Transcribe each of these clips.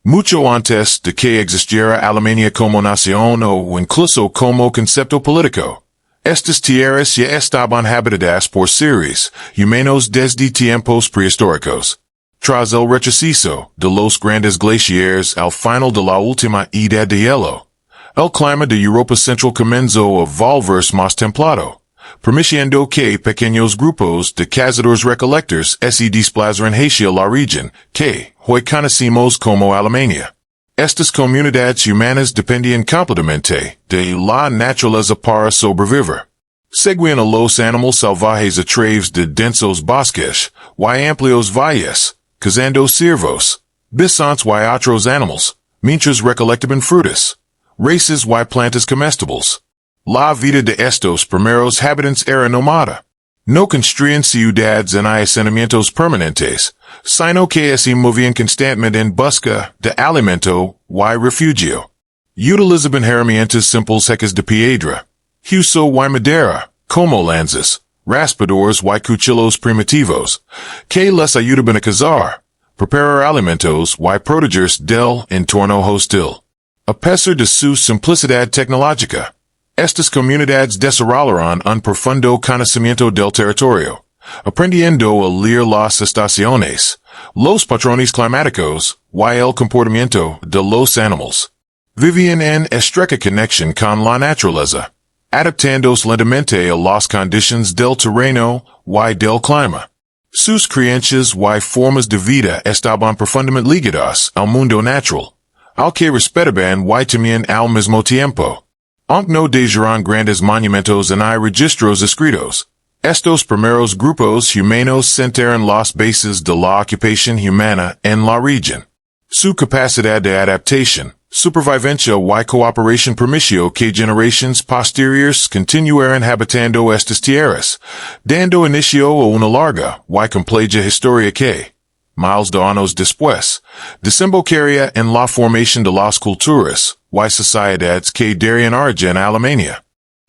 Mucho antes de que existiera Alemania como nación o incluso como concepto político. Estas tierras ya estaban habitadas por seres humanos desde tiempos prehistóricos. Tras el retroceso de los grandes glaciares al final de la última edad de hielo, el clima de Europa Central comenzó a volverse más templado, permitiendo que pequeños grupos de cazadores recolectores se desplazaran hacia la región que hoy conocemos como Alemania. Estas comunidades humanas dependían completamente de la naturaleza para sobrevivir. Seguían a los animales salvajes a través de densos bosques y amplios valles, cazando ciervos, bisontes y otros animales, mientras recolectaban frutas, raíces y plantas comestibles. La vida de estos primeros habitantes era nómada. No construían ciudades en asentamientos permanentes, sino que se movían constantemente en busca de alimento y refugio. Utilizaban herramientas simples secas de piedra, huso y madera, como lanzas, raspadores y cuchillos primitivos, que les ayudaban a cazar, preparar alimentos y protegerse del entorno hostil. A pesar de su simplicidad tecnológica, estas comunidades desarrollaron un profundo conocimiento del territorio, aprendiendo a leer las estaciones, los patrones climáticos y el comportamiento de los animales. Vivían en estrecha conexión con la naturaleza, adaptándose lentamente a las condiciones del terreno y del clima. Sus creencias y formas de vida estaban profundamente ligadas al mundo natural, al que respetaban y temían al mismo tiempo. Aunque no dejaron grandes monumentos ni registros escritos, estos primeros grupos humanos sentaron las bases de la ocupación humana en la región. Su capacidad de adaptación, supervivencia y cooperación permitió que generaciones posteriores continuaran habitando estas tierras, dando inicio a una larga y compleja historia que, miles de años después, desembocaría en la formación de las culturas y sociedades que darían origen a Alemania.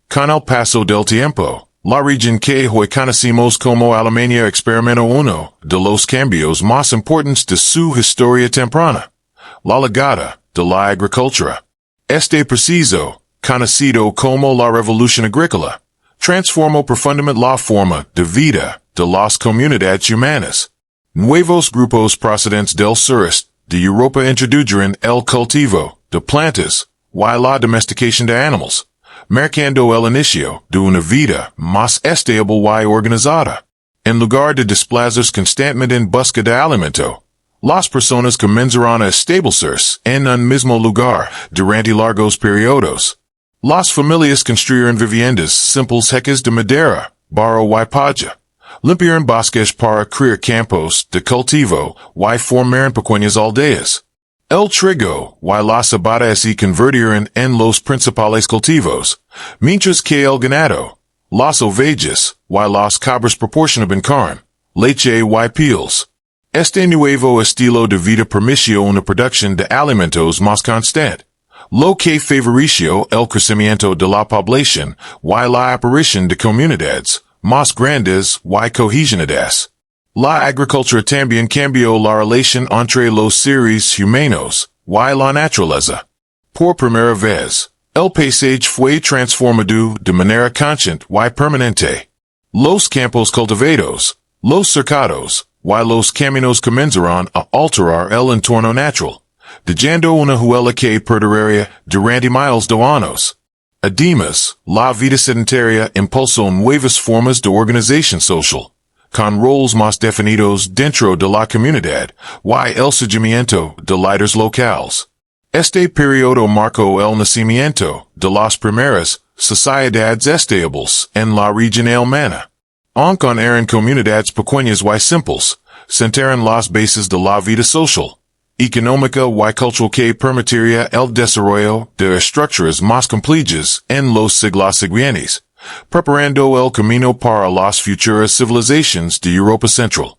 Con el paso del tiempo, la región que hoy conocemos como Alemania experimentó uno de los cambios más importantes de su historia temprana, la llegada de la agricultura. Este proceso, conocido como la revolución agrícola, transformó profundamente la forma de vida de las comunidades humanas. Nuevos grupos procedentes del sureste de Europa introdujeron el cultivo de plantas y la domesticación de animales, marcando el inicio de una vida más estable y organizada. En lugar de desplazarse constantemente en busca de alimento, las personas comenzaron a establecerse en un mismo lugar durante largos periodos. Las familias construyeron viviendas simples hechas de madera, barro y paja. Limpiaron bosques para crear campos de cultivo y formaron pequeñas aldeas. El trigo y la cebada se convirtieron en los principales cultivos, mientras que el ganado, las ovejas y las cabras proporcionaban carne, leche y pieles. Este nuevo estilo de vida permitió una producción de alimentos más constante, lo que favoreció el crecimiento de la población y la aparición de comunidades más grandes y cohesionadas. La agricultura también cambió la relación entre los seres humanos y la naturaleza. Por primera vez, el paisaje fue transformado de manera consciente y permanente. Los campos cultivados, los cercados, y los caminos comenzaron a alterar el entorno natural, dejando una huella que perduraría durante miles de años. Además, la vida sedentaria impulsó nuevas formas de organización social, con roles más definidos dentro de la comunidad y el surgimiento de líderes locales. Este periodo marcó el nacimiento de las primeras sociedades estables en la región alemana. Aunque eran comunidades pequeñas y simples, sentaron las bases de la vida social, económica y cultural que permitiría el desarrollo de estructuras más complejas en los siglos siguientes, preparando el camino para las futuras civilizaciones de Europa Central.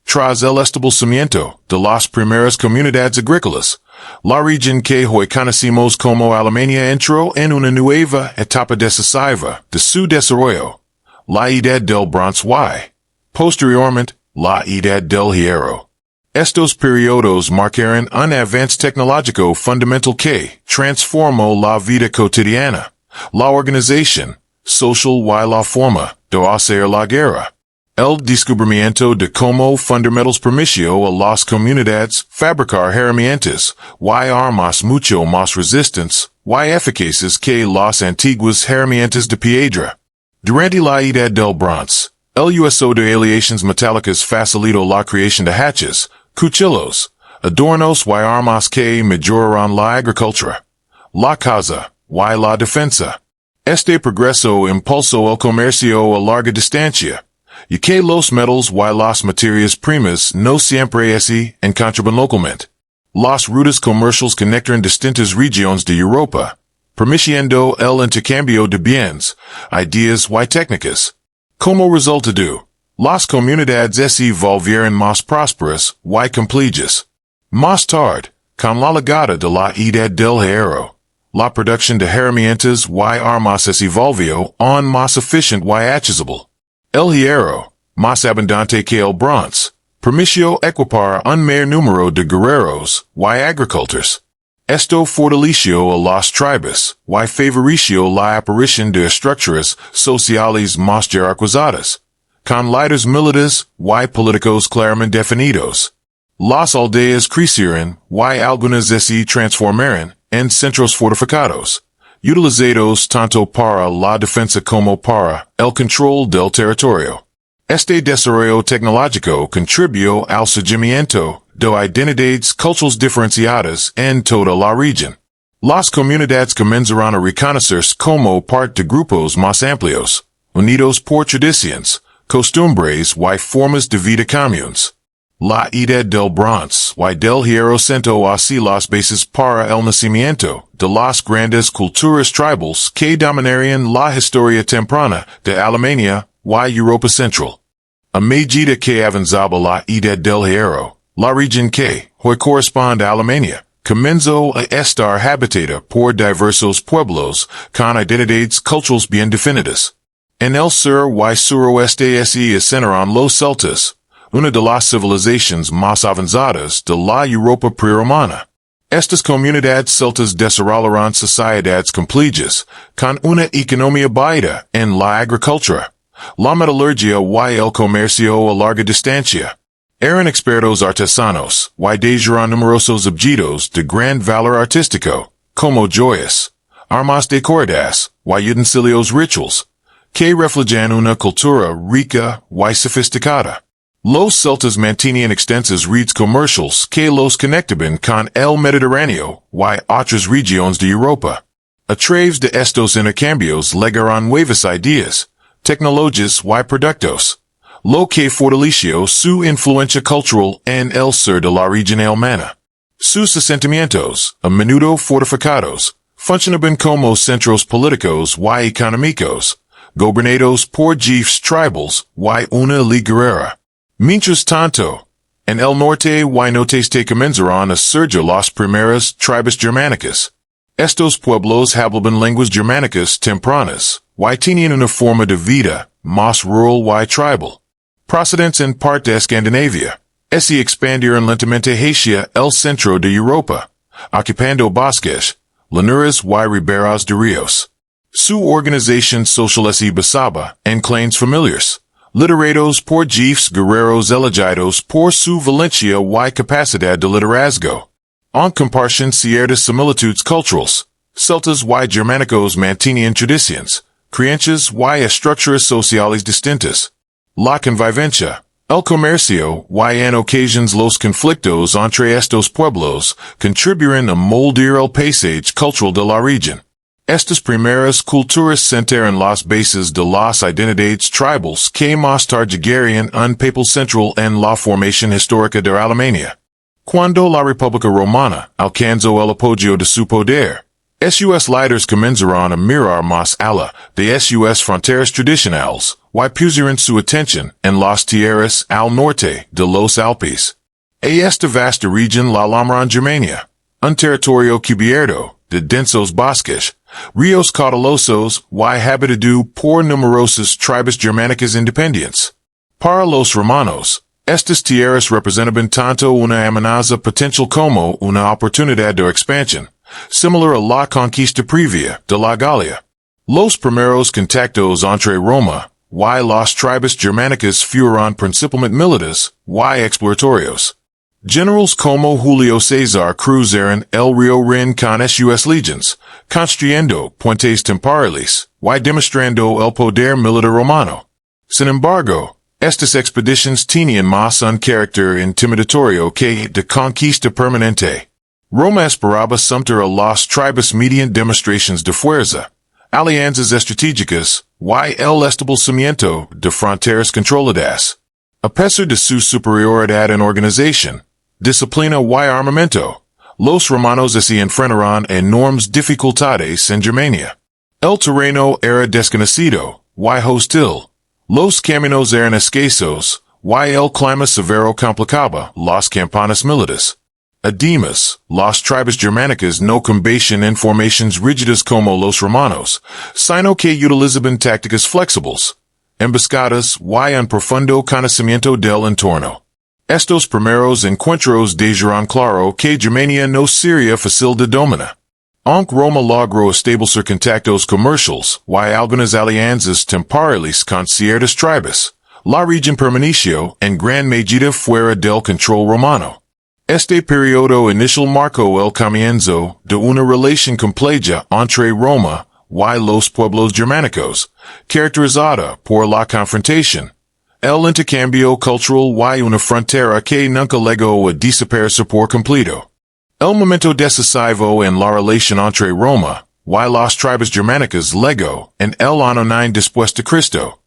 Tras el establecimiento de las primeras comunidades agrícolas, la región que hoy conocemos como Alemania entró en una nueva etapa decisiva de su desarrollo, la edad del bronce y, posteriormente, la edad del hierro. Estos periodos marcaron un avance tecnológico fundamental que transformó la vida cotidiana, la organización social y la forma de hacer la guerra. El descubrimiento de cómo fundamentals permitió a las comunidades fabricar herramientas y armas mucho más resistentes y eficaces que las antiguas herramientas de piedra. Durante la Edad del Bronce, el uso de aleaciones metálicas facilitó la creación de hachas, cuchillos, adornos y armas que mejoraron la agricultura, la caza y la defensa. Este progreso impulsó el comercio a larga distancia, y que los metals y las materias primas no siempre se encontraban localmente. Las rutas comerciales conectan distintas regiones de Europa, permitiendo el intercambio de bienes, ideas y técnicas. Como resultado, las comunidades se volvieron más prósperas y complejas. Más tarde, con la llegada de la Edad del Hierro, la producción de herramientas y armas se volvió aún más eficiente y accesible. El hierro, más abundante que el bronce, permitió equipar un mayor número de guerreros y agricultores. Esto fortaleció a las tribus y favoreció la aparición de estructuras sociales más jerarquizadas, con líderes militares y políticos claramente definidos. Las aldeas crecieron y algunas se transformaron en centros fortificados, utilizados tanto para la defensa como para el control del territorio. Este desarrollo tecnológico contribuyó al surgimiento de identidades culturales diferenciadas en toda la región. Las comunidades comenzaron a reconocerse como parte de grupos más amplios, unidos por tradiciones, costumbres y formas de vida comunes. La Edad del Bronce y del Hierro sentó así las bases para el nacimiento de las grandes culturas tribales que dominarían la historia temprana de Alemania y Europa Central. A medida que avanzaba la Edad del Hierro, la región que hoy corresponde a Alemania comenzó a estar habitada por diversos pueblos con identidades culturales bien definidas. En el sur y suroeste se asentaron los celtas, una de las civilizaciones más avanzadas de la Europa prerromana. Estas comunidades celtas desarrollaron sociedades complejas, con una economía basada en la agricultura, la metalurgia y el comercio a larga distancia. Eran expertos artesanos y dejaron numerosos objetos de gran valor artístico, como joyas, armas decoradas y utensilios rituales, que reflejan una cultura rica y sofisticada. Los celtas mantenían extensas redes comerciales que los conectaban con el Mediterráneo y otras regiones de Europa. A través de estos intercambios legaron nuevas ideas, tecnologías y productos, lo que fortaleció su influencia cultural en el sur de la región alemana. Sus asentamientos, a menudo fortificados, funcionaban como centros políticos y económicos, gobernados por jefes tribales y una liga guerrera. Mientras tanto, en el norte y noteste comenzaron a surgir las primeras tribus germánicas. Estos pueblos hablaban lenguas germánicas tempranas y tenían una forma de vida más rural y tribal. Procedentes en parte de Escandinavia, se expandieron lentamente hacia el centro de Europa, ocupando bosques, llanuras y riberas de ríos. Su organización social se basaba en clanes familiares, liderados por jefes guerreros elegidos por su valencia y capacidad de liderazgo. En comparación ciertas similitudes culturales, celtas y germánicos mantenían tradiciones, creencias y estructuras sociales distintas. La convivencia, el comercio y en ocasiones los conflictos entre estos pueblos contribuyeron a moldear el paisaje cultural de la región. Estas primeras culturas sentaron las bases de las identidades tribales que más tarde llegarían un papel central en la formación histórica de Alemania. Cuando la República Romana alcanzó el apoyo de su poder, sus líderes comenzaron a mirar más allá de sus fronteras tradicionales y pusieron su atención en las tierras al norte de los Alpes. Esta vasta región la llamaron Germania, un territorio cubierto de densos bosques, ríos caudalosos y habitado por numerosas tribus germánicas independientes. Para los romanos, Estas tierras representaban tanto una amenaza potencial como una oportunidad de expansión, similar a la conquista previa de la Galia. Los primeros contactos entre Roma y las tribus germánicas fueron principalmente militares y exploratorios. Generals como Julio César cruzaron el río Rin con sus legions, construyendo puentes temporales y demostrando el poder militar romano. Sin embargo, estas expediciones tenían más un carácter intimidatorio que de conquista permanente. Roma esperaba someter a las tribus mediante demostraciones de fuerza, alianzas estratégicas y el establecimiento de fronteras controladas. A pesar de su superioridad en organización, disciplina y armamento, los romanos se enfrentaron a enormes dificultades en Germania. El terreno era desconocido y hostil. Los caminos eran escasos, y el clima severo complicaba las campañas militares. Además, las tribus germánicas no combatían en formaciones rígidas como los romanos, sino que utilizaban tácticas flexibles, emboscadas y un profundo conocimiento del entorno. Estos primeros encuentros dejaron claro que Germania no sería fácil de dominar. Aunque Roma logró establecer contactos comerciales y algunas alianzas temporales con ciertas tribus, la región permaneció en gran medida fuera del control romano. Este periodo inicial marcó el comienzo de una relación compleja entre Roma y los pueblos germánicos, caracterizada por la confrontación, el intercambio cultural y una frontera que nunca llegó a desaparecer por completo. El momento decisivo en la relación entre Roma y las tribus germánicas llegó en el año 9 después de Cristo,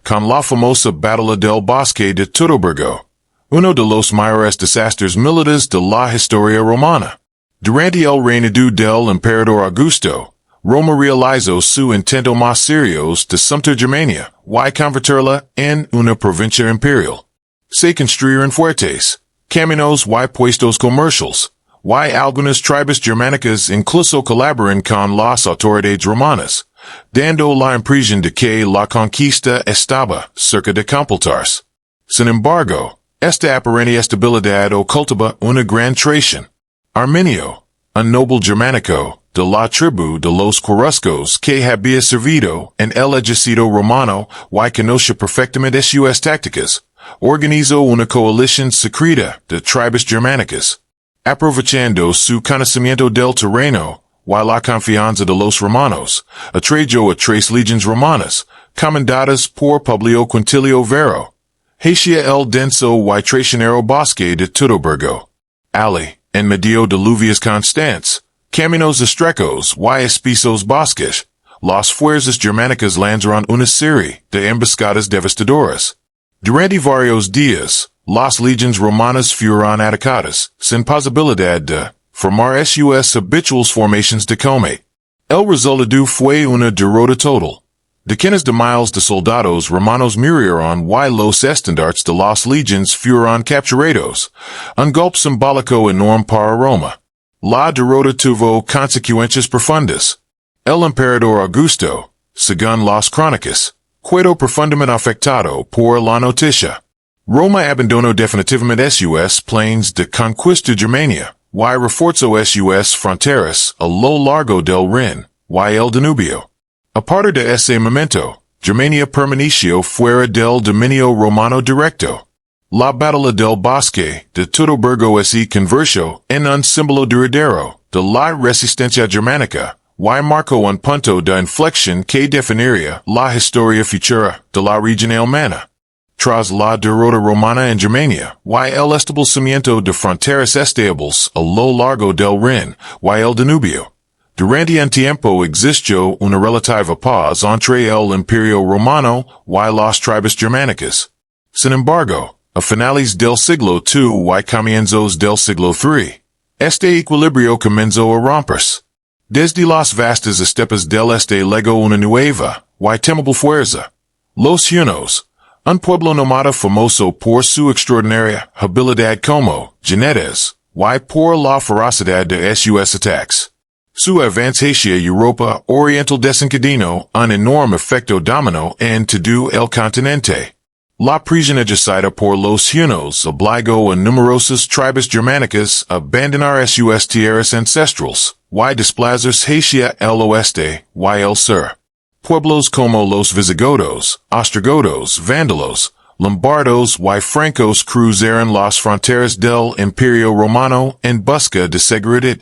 con la famosa batalla del bosque de Teutoburgo, uno de los mayores desastres militares de la historia romana. Durante el reinado del emperador Augusto, Roma realizó su intento más serio de someter Germania y convertirla en una provincia imperial. Se construyeron fuertes, caminos y puestos comerciales, y algunas tribus germánicas incluso colaboran con las autoridades romanas, dando la impresión de que la conquista estaba cerca de completarse. Sin embargo, esta aparente estabilidad ocultaba una gran traición. Arminio, un noble germánico, de la tribu de los Coruscos que había servido en el ejército romano y conocía perfectamente sus tácticas, organizó una coalición secreta de tribus germánicas. Aprovechando su conocimiento del terreno y la confianza de los romanos, atrayó a 3 legiones romanas, comandadas por Publio Quintilio Vero, hacia el denso y traicionero bosque de Teutoburgo. Ali, en medio de lluvias constantes, caminos estrechos y espesos bosques, las fuerzas germánicas lanzaron una serie de emboscadas devastadoras. Durante varios días, las legiones romanas fueron atacadas, sin posibilidad de formar sus habituales formaciones de combate. El resultado fue una derrota total. Decenas de miles de soldados romanos murieron y los estandartes de las legiones fueron capturados, un golpe simbólico enorme para Roma. La derrota tuvo consecuencias profundas. El emperador Augusto, según las crónicas, quedó profundamente afectado por la noticia. Roma abandonó definitivamente sus planes de conquista de Germania y reforzó sus fronteras a lo largo del Rin y el Danubio. A partir de ese momento, Germania permaneció fuera del dominio romano directo. La batalla del bosque de Teutoburgo se convirtió en un símbolo duradero de la resistencia germánica y marcó un punto de inflexión que definiría la historia futura de la región alemana. Tras la derrota romana en Germania y el establecimiento de fronteras estables a lo largo del Rin y el Danubio, durante un tiempo existió una relativa paz entre el Imperio Romano y las tribus germánicas. Sin embargo, a finales del siglo II y comienzos del siglo III, este equilibrio comenzó a romperse. Desde las vastas estepas del este llegó una nueva y temible fuerza. Los hunos, un pueblo nómada famoso por su extraordinaria habilidad como jinetes y por la ferocidad de sus ataques. Su avance hacia Europa Oriental desencadenó un enorme efecto dominó en todo el continente. La prisión ejercida por los hunos obligó a numerosas tribus germánicas a abandonar sus tierras ancestrales, y desplazarse hacia el oeste, y el sur. Pueblos como los visigodos, ostrogodos, vándalos, lombardos y francos cruzaron las fronteras del Imperio Romano en busca de seguridad,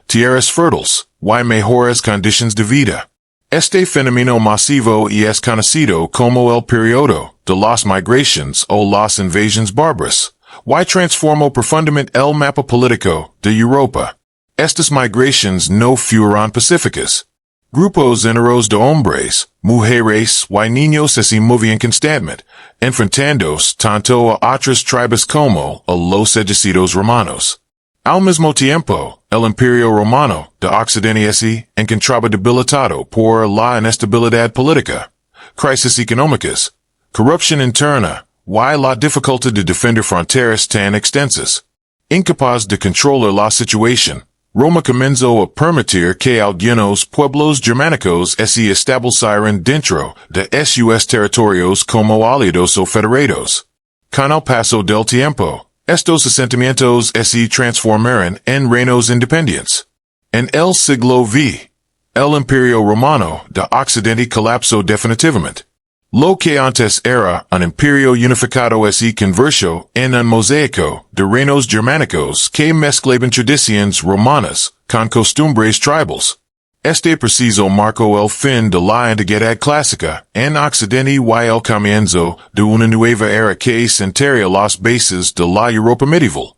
tierras fértiles, y mejores condiciones de vida. Este fenómeno masivo es conocido como el periodo de las migraciones o las invasiones bárbaras, y transformó profundamente el mapa político de Europa. Estas migraciones no fueron pacíficas. Grupos enteros de hombres, mujeres y niños se movían constantemente, enfrentándose tanto a otras tribus como a los ejércitos romanos. Al mismo tiempo, el Imperio Romano de Occidente se encontraba debilitado por la inestabilidad política, crisis económicas, corrupción interna, y la dificultad de defender fronteras tan extensas. Incapaz de controlar la situación, Roma comenzó a permitir que algunos pueblos germánicos se establecieran dentro de sus territorios como aliados o federados. Con el paso del tiempo, estos asentamientos se transformaron en reinos independientes. En el siglo V, el Imperio Romano de Occidente colapsó definitivamente. Lo que antes era un imperio unificado se convirtió en un mosaico de reinos germánicos que mezclaban tradiciones romanas con costumbres tribales. Este preciso marcó el fin de la antigüedad clásica en Occidente y el comienzo de una nueva era que sentaría las bases de la Europa medieval,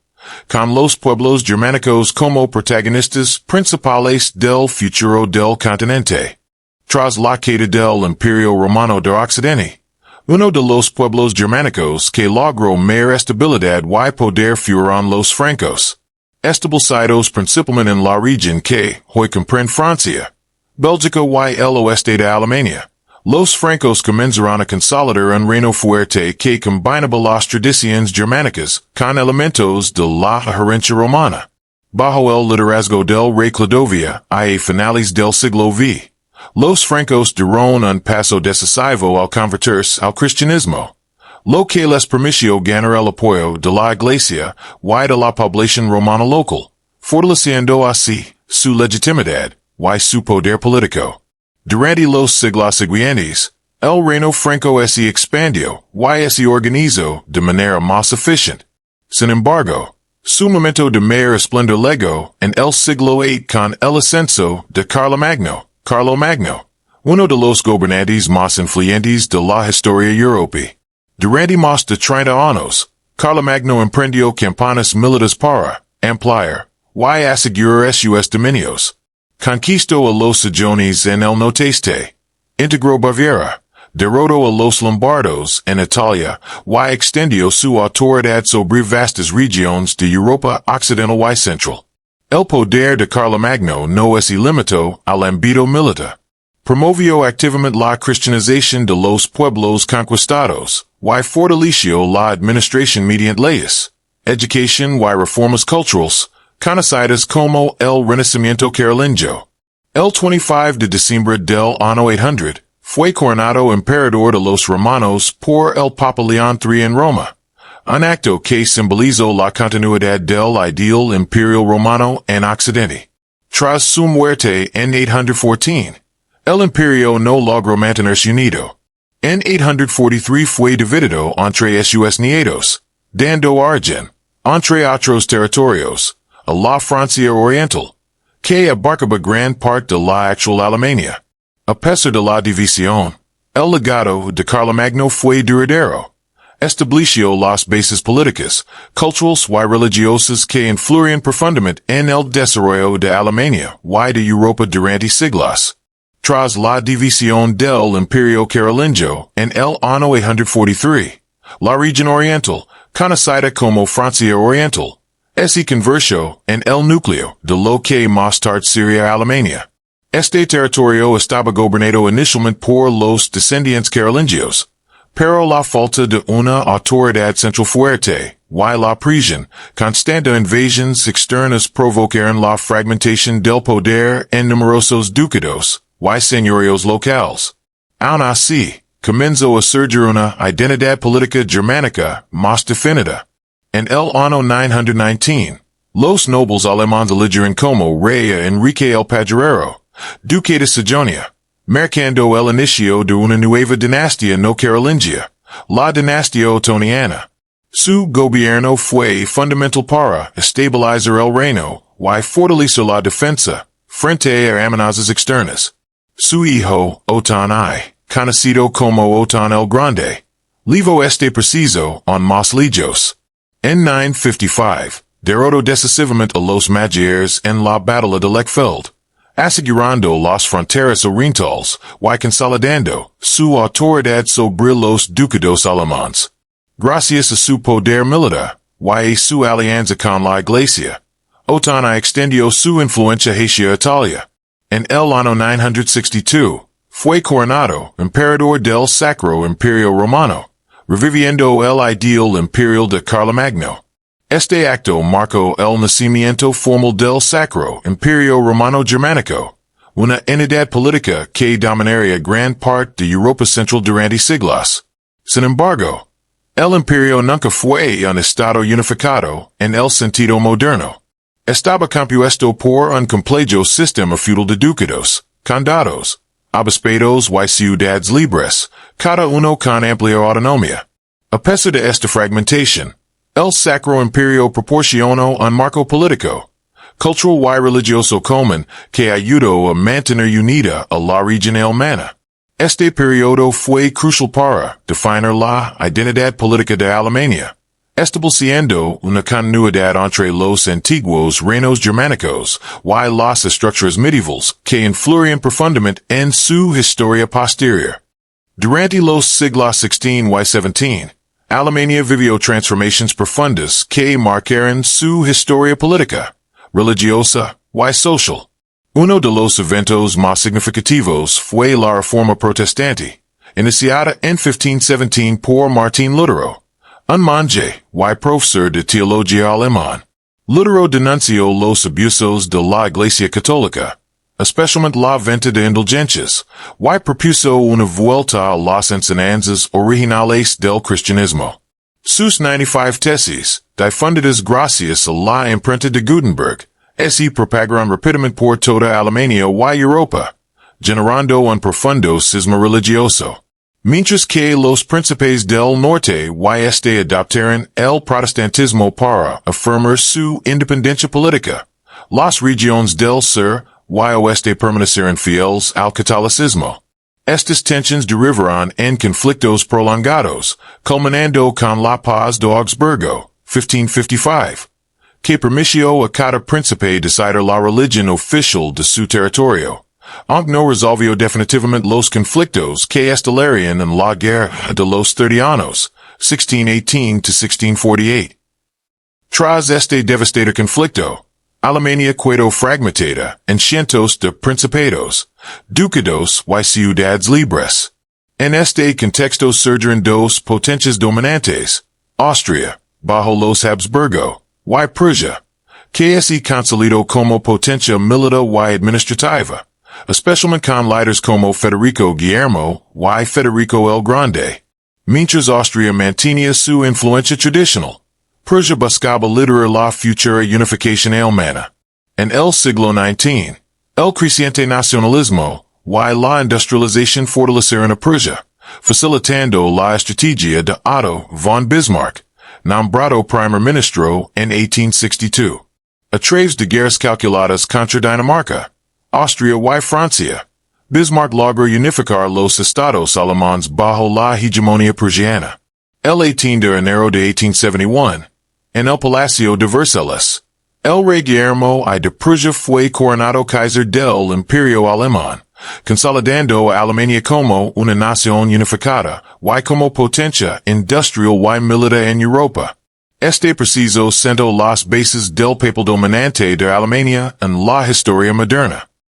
con los pueblos germánicos como protagonistas principales del futuro del continente. Tras la caída del Imperio Romano de Occidente, uno de los pueblos germánicos que logró mayor estabilidad y poder fueron los francos, establecidos principalmente en la región que hoy comprende Francia, Bélgica y el oeste de Alemania. Los francos comenzaron a consolidar un reino fuerte que combinaba las tradiciones germánicas con elementos de la herencia romana. Bajo el liderazgo del rey Clodovier a finales del siglo V, los francos dieron un paso decisivo al convertirse al cristianismo, lo que les permitió ganar el apoyo de la iglesia y de la población romana local, fortaleciendo así su legitimidad y su poder político. Durante los siglos siguientes, el reino franco se expandió y se organizó de manera más eficiente. Sin embargo, su momento de mayor esplendor llegó en el siglo VIII con el ascenso de Carlomagno, uno de los gobernantes más influyentes de la historia europea. Durante más de 30 años, Carlomagno emprendió campañas militares para ampliar y asegurar sus dominios. Conquistó a los sajones en el nordeste, integró Baviera, derrotó a los lombardos en Italia y extendió su autoridad sobre vastas regiones de Europa occidental y central. El poder de Carlomagno no se limitó al ámbito militar. Promovió activamente la cristianización de los pueblos conquistados, y fortaleció la administración mediante leyes, educación y reformas culturales, conocidas como el Renacimiento carolingio. El 25 de diciembre del año 800, fue coronado emperador de los romanos por el Papa León III en Roma, un acto que simbolizó la continuidad del ideal imperio romano en Occidente. Tras su muerte en 814, el imperio no logró mantenerse unido. En 843 fue dividido entre sus nietos, dando origen, entre otros territorios, a la Francia Oriental, que abarcaba gran parte de la actual Alemania. A pesar de la división, el legado de Carlomagno fue duradero. Estableció las bases políticas, culturales y religiosas que influyeron profundamente en el desarrollo de Alemania y de Europa durante siglos. Tras la división del Imperio Carolingio en el año 843, la región oriental, conocida como Francia Oriental, se convirtió en el núcleo de lo que más tarde sería Alemania. Este territorio estaba gobernado inicialmente por los descendientes carolingios, pero la falta de una autoridad central fuerte y la presión constante de invasiones externas provocaron la fragmentación del poder en numerosos ducados y señoríos locales. Aun así, comenzó a surgir una identidad política germánica más definida. En el año 919, los nobles alemanes eligieron como rey a Enrique el Pajarero, duque de Sajonia, marcando el inicio de una nueva dinastía no carolingia, la dinastía ottoniana. Su gobierno fue fundamental para estabilizar el reino y fortalecer la defensa frente a amenazas externas. Su hijo, Otton I, conocido como Otton el Grande, levó este preciso en más lejos. En 955, derrotó decisivamente a los Magyars en la batalla de Lechfeld, asegurando las fronteras orientales y consolidando su autoridad sobre los ducados alemanes. Gracias a su poder militar y a su alianza con la Iglesia, Otton I extendió su influencia hacia Italia. En el año 962, fue coronado emperador del Sacro Imperio Romano, reviviendo el ideal imperial de Carlomagno. Este acto marcó el nacimiento formal del Sacro Imperio Romano Germánico, una entidad política que dominaría gran parte de Europa Central durante siglos. Sin embargo, el imperio nunca fue un estado unificado en el sentido moderno. Estaba compuesto por un complejo sistema feudal de ducados, condados, obispados y ciudades libres, cada uno con amplia autonomía. A pesar de esta fragmentación, el Sacro Imperio proporcionó un marco político, cultural y religioso común que ayudó a mantener unida a la región alemana. Este periodo fue crucial para definir la identidad política de Alemania, estableciendo una continuidad entre los antiguos reinos germánicos y las estructuras medievales que influyeron profundamente en su historia posterior. Durante los siglos XVI y XVII, Alemania vivió transformaciones profundas que marcaron su historia política, religiosa y social. Uno de los eventos más significativos fue la Reforma Protestante, iniciada en 1517 por Martín Lutero, un monje y profesor de teología alemán. Lutero denunció los abusos de la Iglesia Católica, especialmente la venta de indulgencias, y propuso una vuelta a las enseñanzas originales del cristianismo. Sus 95 tesis, difundidas gracias a la imprenta de Gutenberg, se propagaron rápidamente por toda Alemania y Europa, generando un profundo cisma religioso. Mientras que los príncipes del norte y este adoptaron el protestantismo para afirmar su independencia política, las regiones del sur y oeste permanecieron fieles al catolicismo. Estas tensiones derivaron en conflictos prolongados, culminando con la paz de Augsburgo, 1555. Que permitió a cada príncipe decidir la religión oficial de su territorio, aunque no resolvió definitivamente los conflictos que estalarían en la Guerra de los 30 Años, 1618-1648. Tras este devastador conflicto, Alemania quedó fragmentada en cientos de principados, ducados y ciudades libres. En este contexto surgieron dos potencias dominantes, Austria, bajo los Habsburgo, y Prusia, que se consolidó como potencia militar y administrativa, especialmente con líderes como Federico Guillermo y Federico el Grande. Mientras Austria mantenía su influencia tradicional, Prusia buscaba liderar la futura unificación alemana. En el siglo XIX, el creciente nacionalismo y la industrialización fortalecieron a Prusia, facilitando la estrategia de Otto von Bismarck, nombrado primer ministro en 1862. A través de guerras calculadas contra Dinamarca, Austria y Francia, Bismarck logró unificar los estados alemanes bajo la hegemonía prusiana. El 18 de enero de 1871, en el Palacio de Versalles, el rey Guillermo I de Prusia fue coronado Kaiser del Imperio Alemán, consolidando a Alemania como una nación unificada y como potencia industrial y militar en Europa. Este preciso sentó las bases del papel dominante de Alemania en la historia moderna.